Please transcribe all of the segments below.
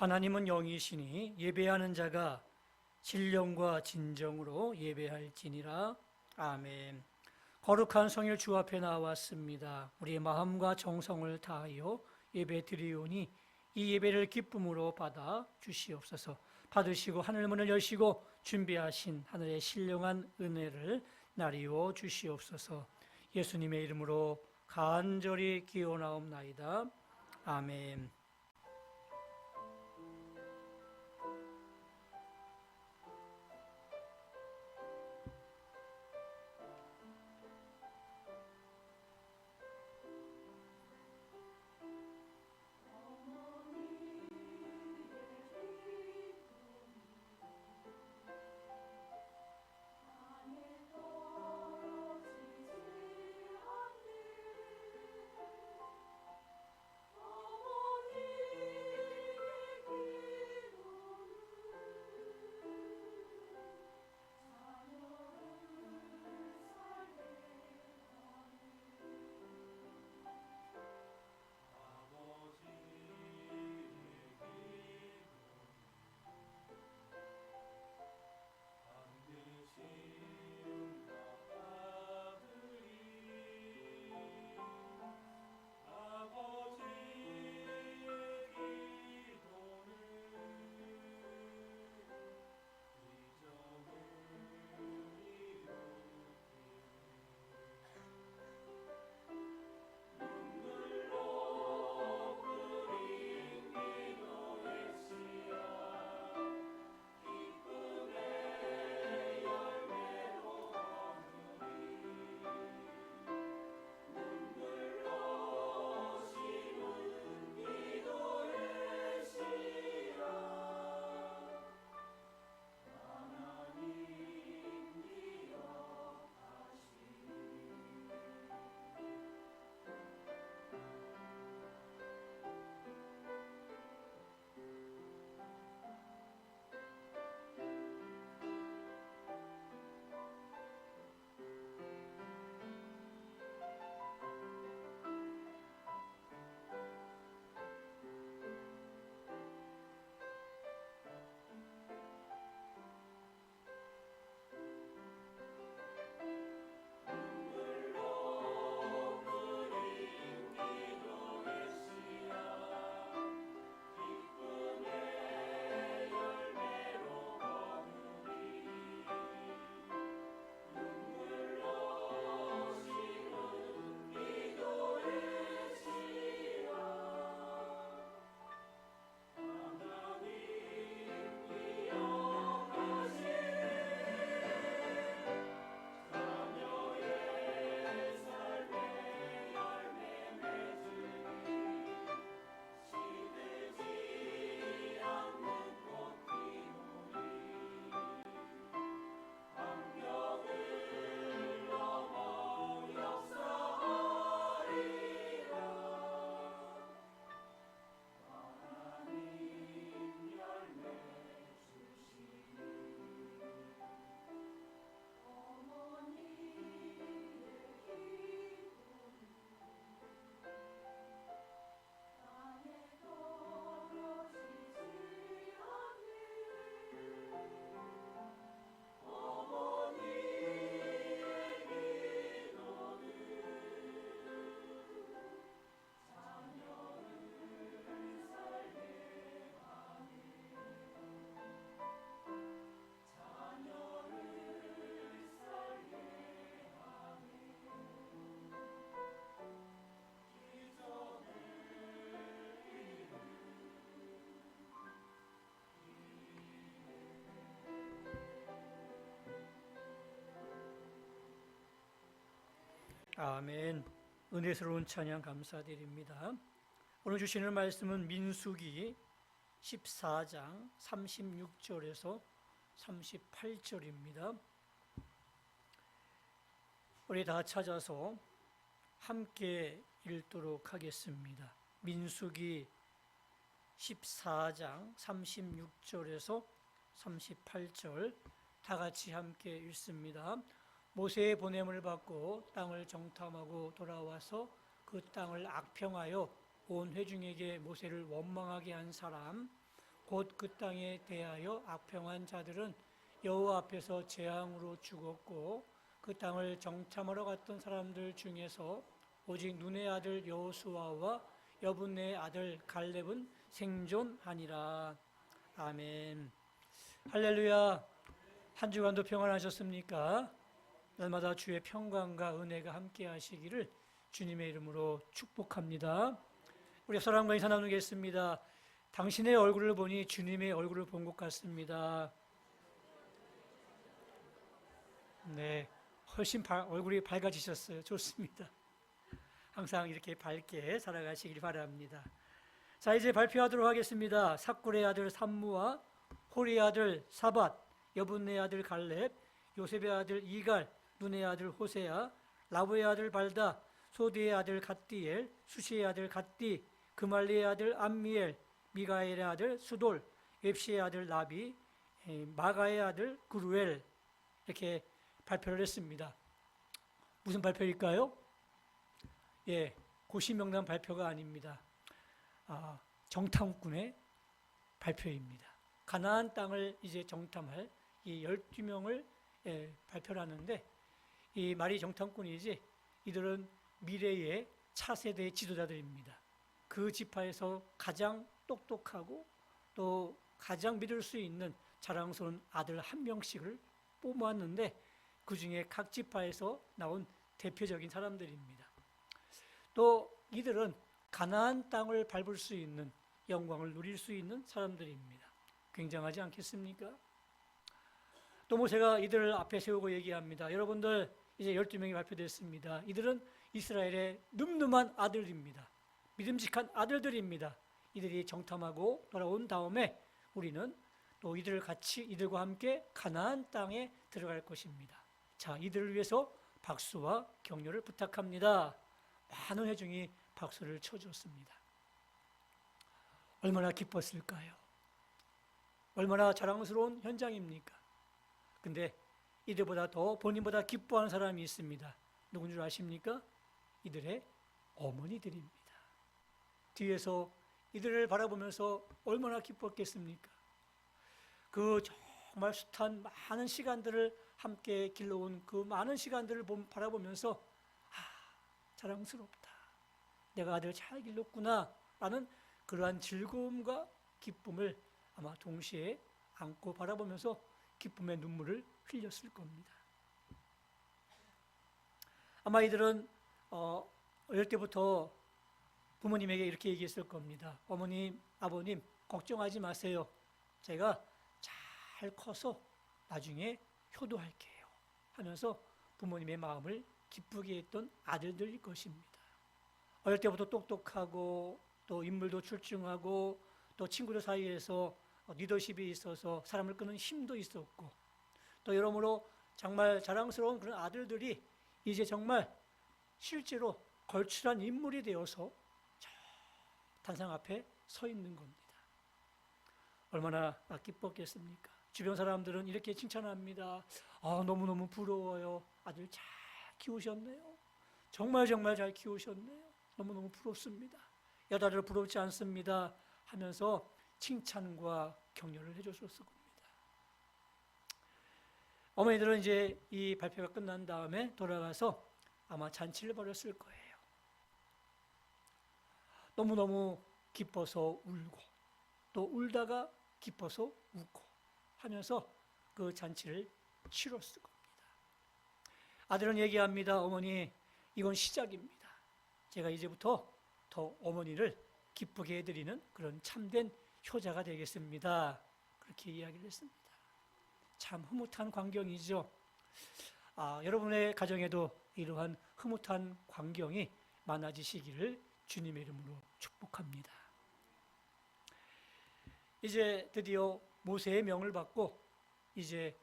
하나님은 영이시니 예배하는 자가 진령과 진정으로 예배할지니라. 아멘. 거룩한 성일 주 앞에 나왔습니다. 우리의 마음과 정성을 다하여 예배 드리오니 이 예배를 기쁨으로 받아 주시옵소서. 받으시고 하늘 문을 여시고 준비하신 하늘의 신령한 은혜를 나리워 주시옵소서. 예수님의 이름으로 간절히 기원하옵나이다. 아멘. 아멘. 은혜스러운 찬양 감사드립니다. 오늘 주시는 말씀은 민수기 14장 36절에서 38절입니다. 우리 다 찾아서 함께 읽도록 하겠습니다. 민수기 14장 36절에서 38절 다 같이 함께 읽습니다. 모세의 보냄을 받고 땅을 정탐하고 돌아와서 그 땅을 악평하여 온 회중에게 모세를 원망하게 한 사람, 곧 그 땅에 대하여 악평한 자들은 여호와 앞에서 재앙으로 죽었고 그 땅을 정탐하러 갔던 사람들 중에서 오직 눈의 아들 여호수아와 여분의 아들 갈렙은 생존하니라. 아멘. 할렐루야. 한 주간도 평안하셨습니까? 날마다 주의 평강과 은혜가 함께 하시기를 주님의 이름으로 축복합니다. 우리 사랑과 인사 나누겠습니다. 당신의 얼굴을 보니 주님의 얼굴을 본 것 같습니다. 네, 훨씬 얼굴이 밝아지셨어요. 좋습니다. 항상 이렇게 밝게 살아가시길 바랍니다. 자, 이제 발표하도록 하겠습니다. 삭굴의 아들 삼무와 호리의 아들 사밧, 여분의 아들 갈렙, 요셉의 아들 이갈, 눈의 아들 호세아, 라브의 아들 발다, 소디의 아들 갓디엘, 수시의 아들 갓디, 그말리의 아들 암미엘, 미가엘의 아들 수돌, 웹시의 아들 나비, 마가의 아들 구루엘, 이렇게 발표를 했습니다. 무슨 발표일까요? 예, 고시명단 발표가 아닙니다. 정탐꾼의 발표입니다. 가나안 땅을 이제 정탐할 이 12명을 발표를 하는데, 이 말이 정탐꾼이지 이들은 미래의 차세대의 지도자들입니다. 그 지파에서 가장 똑똑하고 또 가장 믿을 수 있는 자랑스러운 아들 한 명씩을 뽑았는데, 그 중에 각 지파에서 나온 대표적인 사람들입니다. 또 이들은 가나안 땅을 밟을 수 있는, 영광을 누릴 수 있는 사람들입니다. 굉장하지 않겠습니까? 또 모세가 이들을 앞에 세우고 얘기합니다. 여러분들, 이제 12명이 발표됐습니다. 이들은 이스라엘의 늠름한 아들입니다. 믿음직한 아들들입니다. 이들이 정탐하고 돌아온 다음에 우리는 또 이들과 함께 가나안 땅에 들어갈 것입니다. 자, 이들을 위해서 박수와 격려를 부탁합니다. 많은 회중이 박수를 쳐줬습니다. 얼마나 기뻤을까요? 얼마나 자랑스러운 현장입니까? 근데 이들보다 더 본인보다 기뻐하는 사람이 있습니다. 누군 줄 아십니까? 이들의 어머니들입니다. 뒤에서 이들을 바라보면서 얼마나 기뻤겠습니까? 그 정말 숱한 많은 시간들을 함께 길러온 그 많은 시간들을 바라보면서 자랑스럽다. 내가 아들을 잘 길렀구나 라는 그러한 즐거움과 기쁨을 아마 동시에 안고 바라보면서 기쁨의 눈물을 흘렸을 겁니다. 아마 이들은 어릴 때부터 부모님에게 이렇게 얘기했을 겁니다. 어머님, 아버님, 걱정하지 마세요. 제가 잘 커서 나중에 효도할게요 하면서 부모님의 마음을 기쁘게 했던 아들들일 것입니다. 어릴 때부터 똑똑하고 또 인물도 출중하고 또 친구들 사이에서 리더십이 있어서 사람을 끄는 힘도 있었고, 또 여러모로 정말 자랑스러운 그런 아들들이 이제 정말 실제로 걸출한 인물이 되어서 단상 앞에 서 있는 겁니다. 얼마나 기뻤겠습니까? 주변 사람들은 이렇게 칭찬합니다. 너무너무 부러워요. 아들 잘 키우셨네요. 정말 잘 키우셨네요. 너무너무 부럽습니다. 여자들 부럽지 않습니다 하면서 칭찬과 격려를 해줬을 겁니다. 어머니들은 이제 이 발표가 끝난 다음에 돌아가서 아마 잔치를 벌였을 거예요. 너무너무 기뻐서 울고 또 울다가 기뻐서 웃고 하면서 그 잔치를 치렀을 겁니다. 아들은 얘기합니다. 어머니, 이건 시작입니다. 제가 이제부터 더 어머니를 기쁘게 해드리는 그런 참된 효자가 되겠습니다. 그렇게 이야기를 했습니다. 참 흐뭇한 광경이죠. 여러분의 가정에도 이러한 흐뭇한 광경이 많아지시기를 주님의 이름으로 축복합니다. 이제 드디어 모세의 명을 받고 이제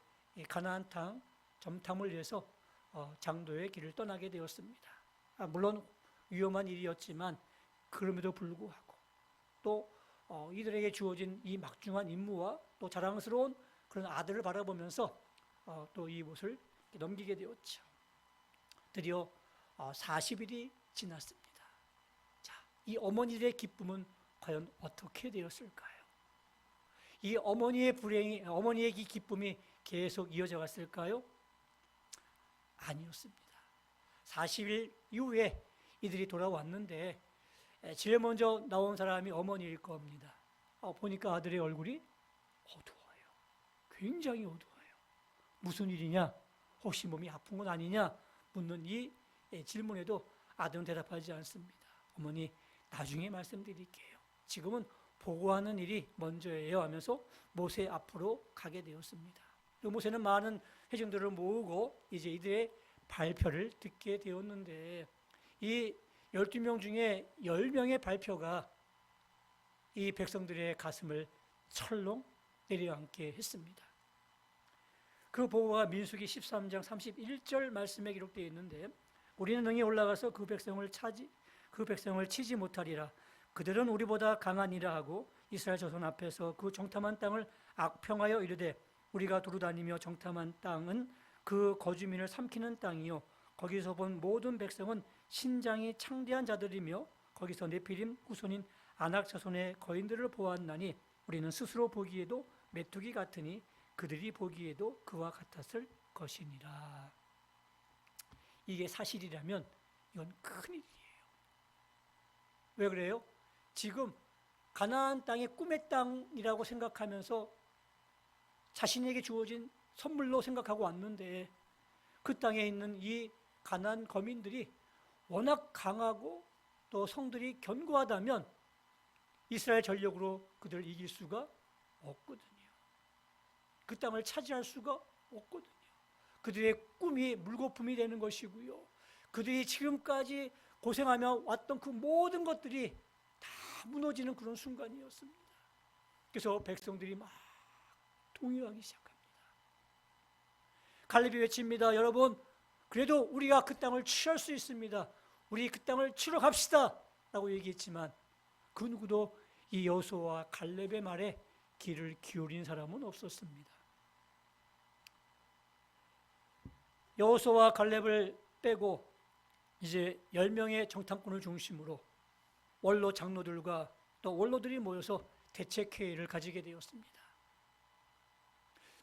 가나안 땅 정탐을 위해서 장도의 길을 떠나게 되었습니다. 물론 위험한 일이었지만 그럼에도 불구하고 또 이들에게 주어진 이 막중한 임무와 또 자랑스러운 그런 아들을 바라보면서 또 이곳을 넘기게 되었죠. 드디어 40일이 지났습니다. 자, 이 어머니들의 기쁨은 과연 어떻게 되었을까요? 이 어머니의 불행이, 어머니의 이 기쁨이 계속 이어져 갔을까요? 아니었습니다. 40일 이후에 이들이 돌아왔는데 제일 먼저 나온 사람이 어머니일 겁니다. 보니까 아들의 얼굴이 어두워요. 굉장히 어두워요. 무슨 일이냐? 혹시 몸이 아픈 건 아니냐? 묻는 이 질문에도 아들은 대답하지 않습니다. 어머니, 나중에 말씀드릴게요. 지금은 보고하는 일이 먼저예요 하면서 모세 앞으로 가게 되었습니다. 모세는 많은 회중들을 모으고 이제 이들의 발표를 듣게 되었는데, 이 12명 중에 10명의 발표가 이 백성들의 가슴을 철렁 내려앉게 했습니다. 그 보고가 민수기 13장 31절 말씀에 기록되어 있는데, 우리는 능히 올라가서 그 백성을 치지 못하리라. 그들은 우리보다 강하니라 하고 이스라엘 자손 앞에서 그 정탐한 땅을 악평하여 이르되, 우리가 두루다니며 정탐한 땅은 그 거주민을 삼키는 땅이요 거기서 본 모든 백성은 신장이 창대한 자들이며 거기서 네피림 후손인 아낙 자손의 거인들을 보았나니 우리는 스스로 보기에도 메뚜기 같으니 그들이 보기에도 그와 같았을 것이니라. 이게 사실이라면 이건 큰일이에요. 왜 그래요? 지금 가나안 땅이 꿈의 땅이라고 생각하면서 자신에게 주어진 선물로 생각하고 왔는데, 그 땅에 있는 이 가나안 거민들이 워낙 강하고 또 성들이 견고하다면 이스라엘 전력으로 그들을 이길 수가 없거든요. 그 땅을 차지할 수가 없거든요. 그들의 꿈이 물거품이 되는 것이고요, 그들이 지금까지 고생하며 왔던 그 모든 것들이 다 무너지는 그런 순간이었습니다. 그래서 백성들이 막 동요하기 시작합니다. 갈렙이 외칩니다. 여러분, 그래도 우리가 그 땅을 취할 수 있습니다. 우리 그 땅을 치러 갑시다 라고 얘기했지만 그 누구도 이 여호수아와 갈렙의 말에 귀를 기울인 사람은 없었습니다. 여호수아와 갈렙을 빼고 이제 10명의 정탐꾼을 중심으로 원로 장로들과 또 원로들이 모여서 대책회의를 가지게 되었습니다.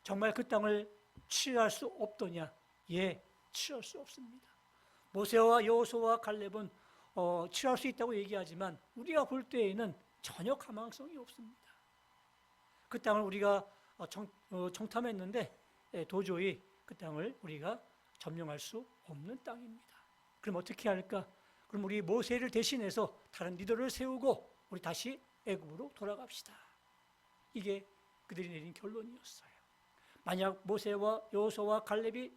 정말 그 땅을 취할 수 없더냐? 예, 취할 수 없습니다. 모세와 여호수아와 갈렙은 취할 수 있다고 얘기하지만 우리가 볼 때에는 전혀 가망성이 없습니다. 그 땅을 우리가 정탐했는데 도저히 그 땅을 우리가 점령할 수 없는 땅입니다. 그럼 어떻게 할까? 그럼 우리 모세를 대신해서 다른 리더를 세우고 우리 다시 애굽으로 돌아갑시다. 이게 그들이 내린 결론이었어요. 만약 모세와 여호수아와 갈렙이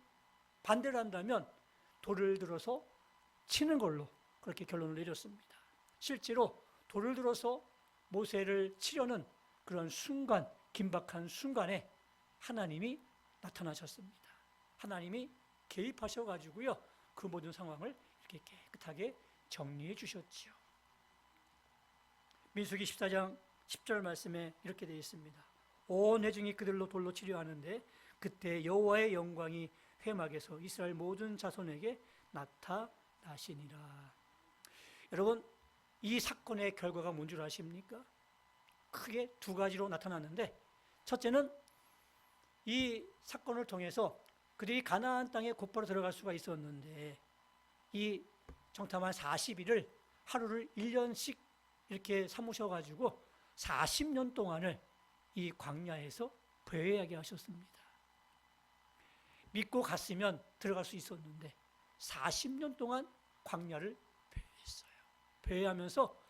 반대를 한다면 돌을 들어서 치는 걸로 그렇게 결론을 내렸습니다. 실제로 돌을 들어서 모세를 치려는 그런 순간, 긴박한 순간에 하나님이 나타나셨습니다. 하나님이 개입하셔가지고요, 그 모든 상황을 이렇게 깨끗하게 정리해 주셨지요. 민수기 14장 10절 말씀에 이렇게 되어 있습니다. 온 회중이 그들로 돌로 치려 하는데 그때 여호와의 영광이 회막에서 이스라엘 모든 자손에게 나타나시니라. 여러분, 이 사건의 결과가 뭔 줄 아십니까? 크게 두 가지로 나타났는데, 첫째는 이 사건을 통해서 그들이 가나안 땅에 곧바로 들어갈 수가 있었는데 이 정탐한 40일을 하루를 1년씩 이렇게 삼으셔가지고 40년 동안을 이 광야에서 배회하게 하셨습니다. 믿고 갔으면 들어갈 수 있었는데 40년 동안 광야를 배회했어요. 배회하면서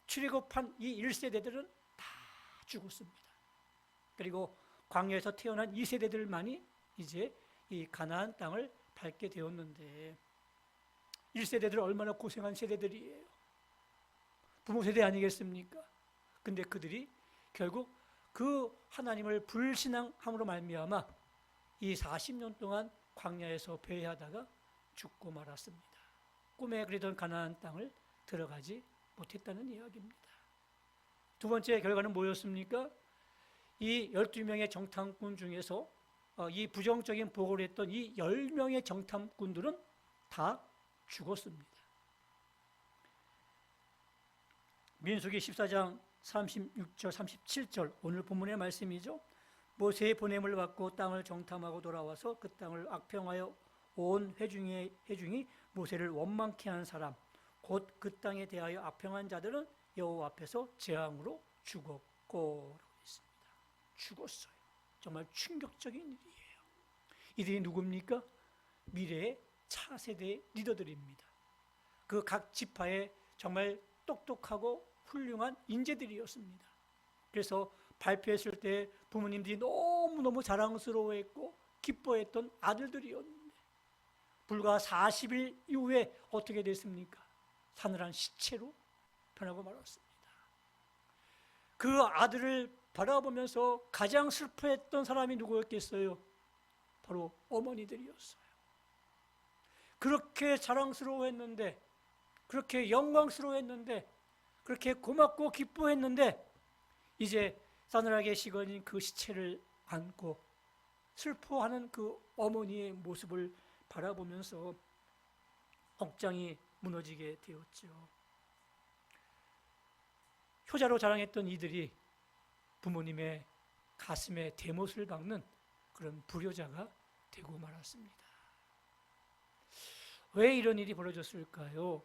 출애굽한 이 1세대들은 다 죽었습니다. 그리고 광야에서 태어난 2세대들만이 이제 이 가나안 땅을 밟게 되었는데, 1세대들은 얼마나 고생한 세대들이에요. 부모 세대 아니겠습니까? 근데 그들이 결국 그 하나님을 불신앙함으로 말미암아 이 40년 동안 광야에서 배회하다가 죽고 말았습니다. 꿈에 그리던 가나안 땅을 들어가지 못했다는 이야기입니다. 두 번째 결과는 뭐였습니까? 이 12명의 정탐꾼 중에서 이 부정적인 보고를 했던 이 10명의 정탐꾼들은 다 죽었습니다. 민수기 14장 36절 37절 오늘 본문의 말씀이죠. 모세의 보냄을 받고 땅을 정탐하고 돌아와서 그 땅을 악평하여 온 회중이 모세를 원망케 한 사람 곧 그 땅에 대하여 악평한 자들은 여호와 앞에서 재앙으로 죽었고 있습니다. 죽었어요. 정말 충격적인 일이에요. 이들이 누굽니까? 미래의 차세대 리더들입니다. 그 각 지파의 정말 똑똑하고 훌륭한 인재들이었습니다. 그래서 발표했을 때 부모님들이 너무너무 자랑스러워했고 기뻐했던 아들들이었는데 불과 40일 이후에 어떻게 됐습니까? 사늘한 시체로 변하고 말았습니다. 그 아들을 바라보면서 가장 슬퍼했던 사람이 누구였겠어요? 바로 어머니들이었어요. 그렇게 자랑스러워했는데, 그렇게 영광스러워했는데, 그렇게 고맙고 기뻐했는데 이제 싸늘하게 식어진 그 시체를 안고 슬퍼하는 그 어머니의 모습을 바라보면서 억장이 무너지게 되었죠. 효자로 자랑했던 이들이 부모님의 가슴에 대못을 박는 그런 불효자가 되고 말았습니다. 왜 이런 일이 벌어졌을까요?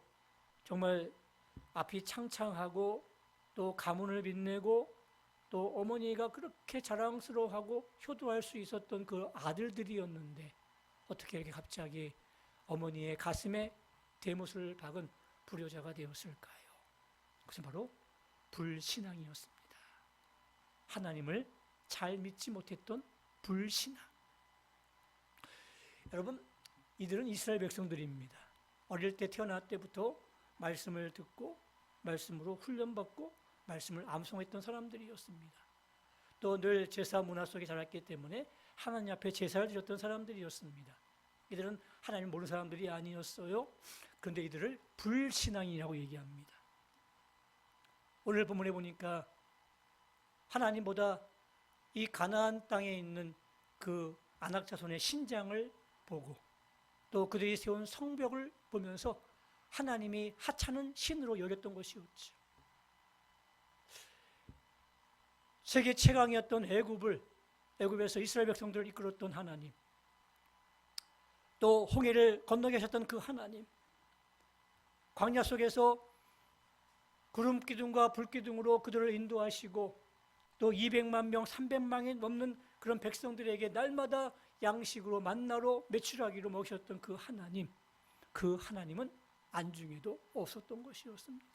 정말 앞이 창창하고 또 가문을 빛내고 또 어머니가 그렇게 자랑스러워하고 효도할 수 있었던 그 아들들이었는데 어떻게 이렇게 갑자기 어머니의 가슴에 대못을 박은 불효자가 되었을까요? 그것은 바로 불신앙이었습니다. 하나님을 잘 믿지 못했던 불신앙. 여러분, 이들은 이스라엘 백성들입니다. 어릴 때 태어날 때부터 말씀을 듣고 말씀으로 훈련받고 말씀을 암송했던 사람들이었습니다. 또 늘 제사 문화 속에 자랐기 때문에 하나님 앞에 제사를 드렸던 사람들이었습니다. 이들은 하나님을 모르는 사람들이 아니었어요. 그런데 이들을 불신앙이라고 얘기합니다. 오늘 본문에 보니까 하나님보다 이 가나안 땅에 있는 그 아낙 자손의 신장을 보고 또 그들이 세운 성벽을 보면서 하나님이 하찮은 신으로 여겼던 것이었죠. 세계 최강이었던 애굽에서 이스라엘 백성들을 이끌었던 하나님, 또 홍해를 건너게 하셨던 그 하나님, 광야 속에서 구름 기둥과 불 기둥으로 그들을 인도하시고 또 200만 명, 300만이 넘는 그런 백성들에게 날마다 양식으로 만나로 메추라기로 먹이셨던 그 하나님은 안중에도 없었던 것이었습니다.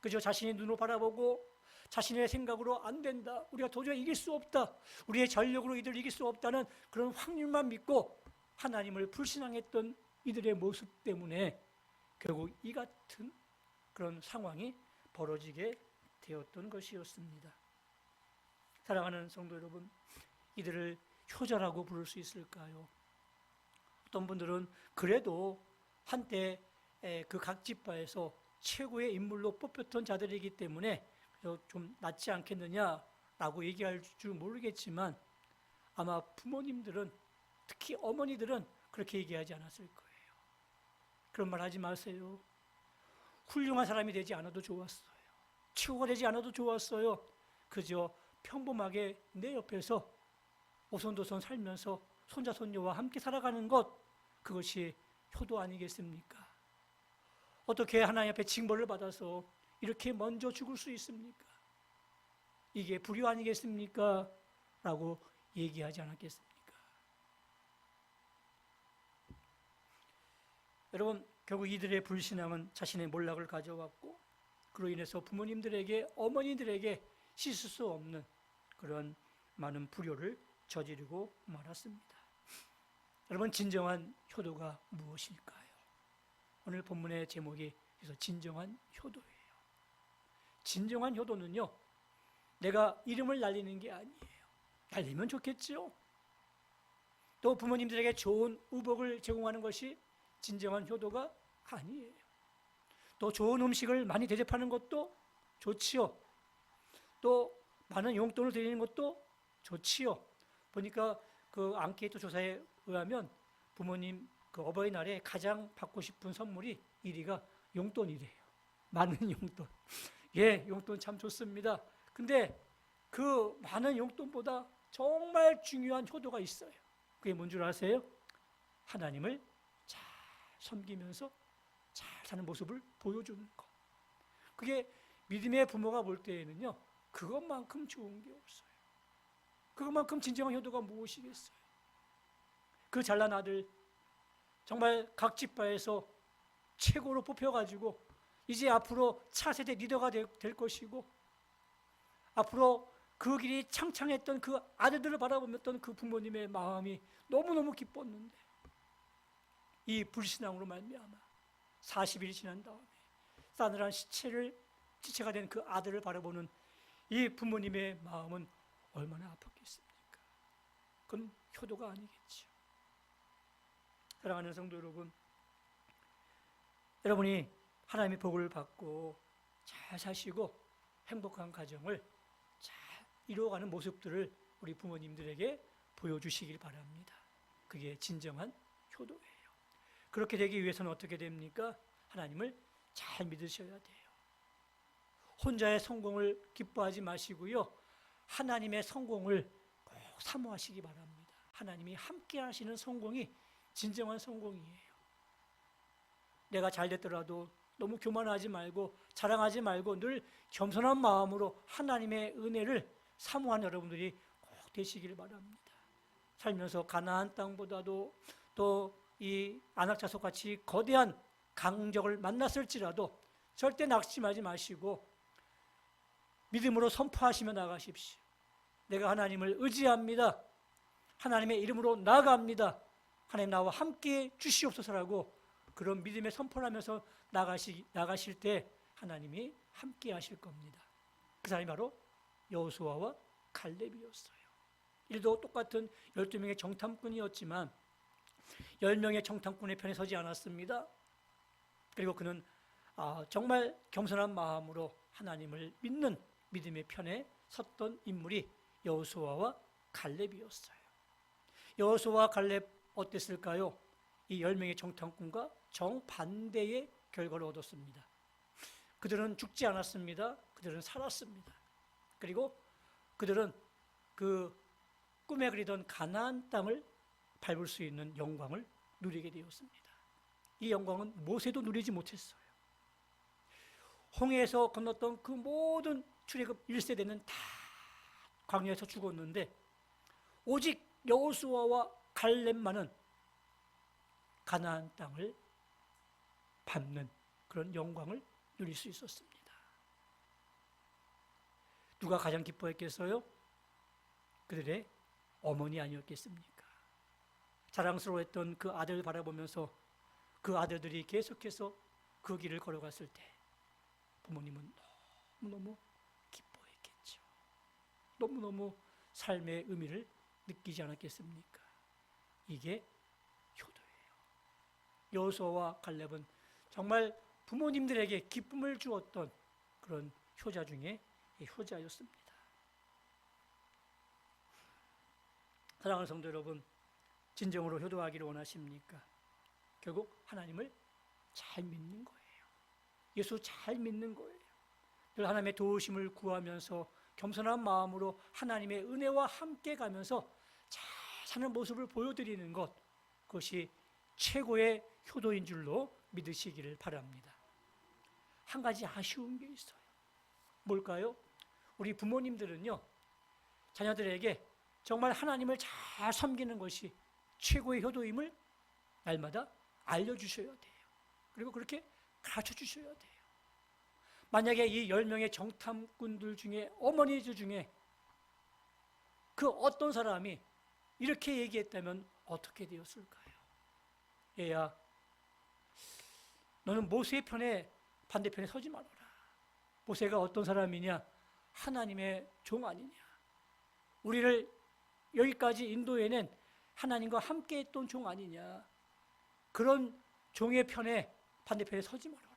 그저 자신의 눈으로 바라보고 자신의 생각으로 안 된다, 우리가 도저히 이길 수 없다, 우리의 전력으로 이들을 이길 수 없다는 그런 확률만 믿고 하나님을 불신앙했던 이들의 모습 때문에 결국 이 같은 그런 상황이 벌어지게 되었던 것이었습니다. 사랑하는 성도 여러분, 이들을 효자라고 부를 수 있을까요? 어떤 분들은 그래도 한때 그 각 지파에서 최고의 인물로 뽑혔던 자들이기 때문에 좀 낫지 않겠느냐라고 얘기할 줄 모르겠지만 아마 부모님들은, 특히 어머니들은 그렇게 얘기하지 않았을 거예요. 그런 말 하지 마세요. 훌륭한 사람이 되지 않아도 좋았어요. 최고가 되지 않아도 좋았어요. 그저 평범하게 내 옆에서 오손도손 살면서 손자 손녀와 함께 살아가는 것, 그것이 효도 아니겠습니까? 어떻게 하나님 앞에 징벌을 받아서 이렇게 먼저 죽을 수 있습니까? 이게 불효 아니겠습니까? 라고 얘기하지 않았겠습니까? 여러분, 결국 이들의 불신앙은 자신의 몰락을 가져왔고 그로 인해서 부모님들에게, 어머니들에게 씻을 수 없는 그런 많은 불효를 저지르고 말았습니다. 여러분, 진정한 효도가 무엇일까요? 오늘 본문의 제목이 그래서 진정한 효도예요. 진정한 효도는요, 내가 이름을 날리는 게 아니에요. 날리면 좋겠죠. 또 부모님들에게 좋은 의복을 제공하는 것이 진정한 효도가 아니에요. 또 좋은 음식을 많이 대접하는 것도 좋지요. 또 많은 용돈을 드리는 것도 좋지요. 보니까 그 앙케이트 조사에 의하면 부모님 그 어버이날에 가장 받고 싶은 선물이 1위가 용돈이래요. 많은 용돈. 예, 용돈 참 좋습니다. 근데 그 많은 용돈보다 정말 중요한 효도가 있어요. 그게 뭔 줄 아세요? 하나님을 잘 섬기면서 잘 사는 모습을 보여주는 것. 그게 믿음의 부모가 볼 때에는요, 그것만큼 좋은 게 없어요. 그것만큼 진정한 효도가 무엇이겠어요? 그 잘난 아들, 정말 각 지파에서 최고로 뽑혀가지고 이제 앞으로 차세대 리더가 될 것이고, 앞으로 그 길이 창창했던 그 아들들을 바라보던 그 부모님의 마음이 너무너무 기뻤는데, 이 불신앙으로 말미암아 40일이 지난 다음에 싸늘한 시체가 된 그 아들을 바라보는 이 부모님의 마음은 얼마나 아팠겠습니까? 그건 효도가 아니겠죠. 사랑하는 성도 여러분, 여러분이 하나님의 복을 받고 잘 사시고 행복한 가정을 잘 이루어가는 모습들을 우리 부모님들에게 보여주시길 바랍니다. 그게 진정한 효도예요. 그렇게 되기 위해서는 어떻게 됩니까? 하나님을 잘 믿으셔야 돼요. 혼자의 성공을 기뻐하지 마시고요, 하나님의 성공을 꼭 사모하시기 바랍니다. 하나님이 함께 하시는 성공이 진정한 성공이에요. 내가 잘 됐더라도 너무 교만하지 말고 자랑하지 말고 늘 겸손한 마음으로 하나님의 은혜를 사모하는 여러분들이 꼭 되시길 바랍니다. 살면서 가나안 땅보다도 또 이 안악자석같이 거대한 강적을 만났을지라도 절대 낙심하지 마시고 믿음으로 선포하시며 나가십시오. 내가 하나님을 의지합니다. 하나님의 이름으로 나아갑니다. 하나님 나와 함께 주시옵소서라고 그런 믿음의 선포를 하면서 나가실 때 하나님이 함께 하실 겁니다. 그 사람이 바로 여호수아와 갈렙이었어요. 이들도 똑같은 12명의 정탐꾼이었지만 10명의 정탐꾼의 편에 서지 않았습니다. 그리고 그는 정말 겸손한 마음으로 하나님을 믿는 믿음의 편에 섰던 인물이 여호수아와 갈렙이었어요. 여호수아와 갈렙 어땠을까요? 이 10명의 정탐꾼과 정반대의 결과를 얻었습니다. 그들은 죽지 않았습니다. 그들은 살았습니다. 그리고 그들은 그 꿈에 그리던 가나안 땅을 밟을 수 있는 영광을 누리게 되었습니다. 이 영광은 모세도 누리지 못했어요. 홍해에서 건넜던 그 모든 출애굽 1세대는 다 광야에서 죽었는데 오직 여호수아와 갈렙만은 가나안 땅을 밟는 그런 영광을 누릴 수 있었습니다. 누가 가장 기뻐했겠어요? 그들의 어머니 아니었겠습니까? 자랑스러워했던 그 아들을 바라보면서 그 아들들이 계속해서 그 길을 걸어갔을 때 부모님은 너무너무 기뻐했겠죠. 너무너무 삶의 의미를 느끼지 않았겠습니까? 이게 효도예요. 여호수아와 갈렙은 정말 부모님들에게 기쁨을 주었던 그런 효자 중에 효자였습니다. 사랑하는 성도 여러분, 진정으로 효도하기를 원하십니까? 결국 하나님을 잘 믿는 거예요. 예수 잘 믿는 거예요. 늘 하나님의 도우심을 구하면서 겸손한 마음으로 하나님의 은혜와 함께 가면서 잘 사는 모습을 보여드리는 것, 그것이 최고의 효도인 줄로 믿으시기를 바랍니다. 한 가지 아쉬운 게 있어요. 뭘까요? 우리 부모님들은요, 자녀들에게 정말 하나님을 잘 섬기는 것이 최고의 효도임을 날마다 알려주셔야 돼요. 그리고 그렇게 가르쳐주셔야 돼요. 만약에 이 10명의 정탐꾼들 중에 어머니들 중에 그 어떤 사람이 이렇게 얘기했다면 어떻게 되었을까요? 얘야, 너는 모세의 편에 반대편에 서지 말아라. 모세가 어떤 사람이냐? 하나님의 종 아니냐? 우리를 여기까지 인도해낸 하나님과 함께 했던 종 아니냐? 그런 종의 편에 반대편에 서지 말아라.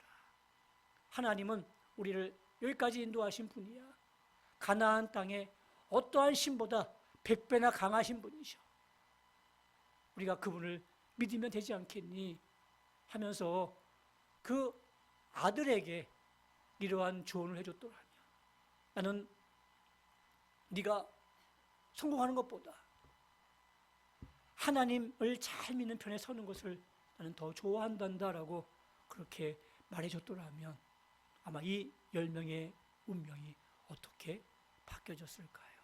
하나님은 우리를 여기까지 인도하신 분이야. 가나안 땅에 어떠한 신보다 100배나 강하신 분이셔. 우리가 그분을 믿으면 되지 않겠니? 하면서 그 아들에게 이러한 조언을 해줬더라면 나는 네가 성공하는 것보다 하나님을 잘 믿는 편에 서는 것을 나는 더 좋아한단다라고 그렇게 말해줬더라면 아마 이 10명의 운명이 어떻게 바뀌어졌을까요?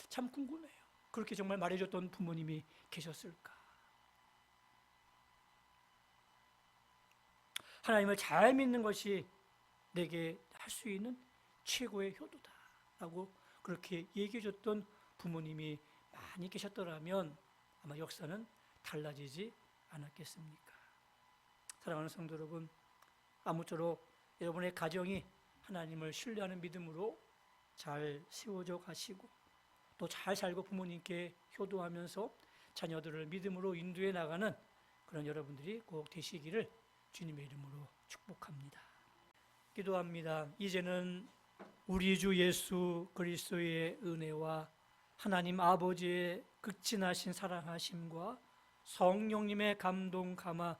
참 궁금해요. 그렇게 정말 말해줬던 부모님이 계셨을까? 하나님을 잘 믿는 것이 내게 할 수 있는 최고의 효도다라고 그렇게 얘기해줬던 부모님이 많이 계셨더라면 아마 역사는 달라지지 않았겠습니까? 사랑하는 성도 여러분, 아무쪼록 여러분의 가정이 하나님을 신뢰하는 믿음으로 잘 세워져 가시고 또 잘 살고 부모님께 효도하면서 자녀들을 믿음으로 인도해 나가는 그런 여러분들이 꼭 되시기를 주님의 이름으로 축복합니다. 기도합니다. 이제는 우리 주 예수 그리스도의 은혜와 하나님 아버지의 극진하신 사랑하심과 성령님의 감동 감화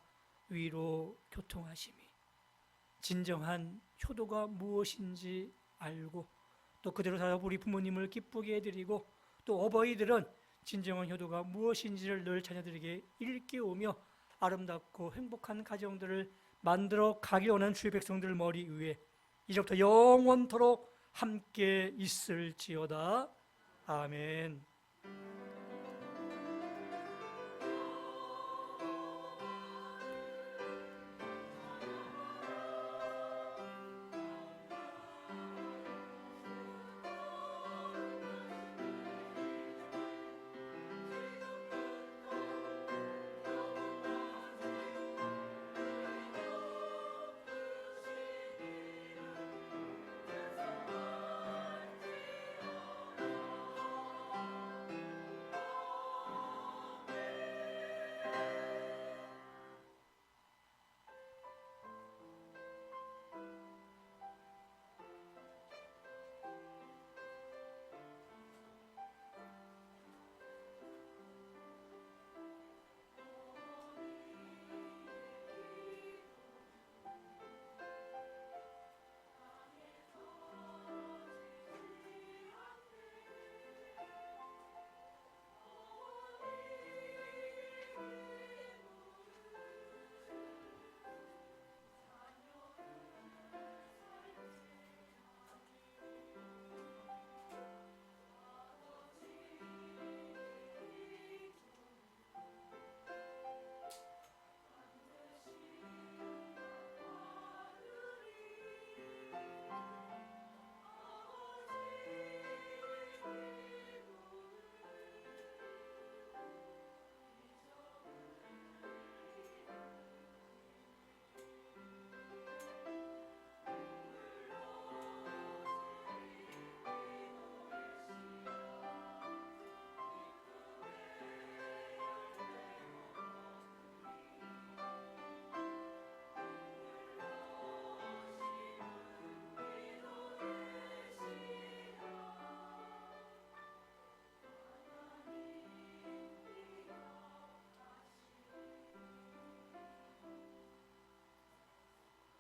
위로 교통하심이 진정한 효도가 무엇인지 알고 또 그대로 살아 우리 부모님을 기쁘게 해드리고 또 어버이들은 진정한 효도가 무엇인지를 늘 자녀들에게 일깨우며 아름답고 행복한 가정들을 만들어 가기 원하는 주의 백성들 머리 위에 이제부터 영원토록 함께 있을지어다. 아멘.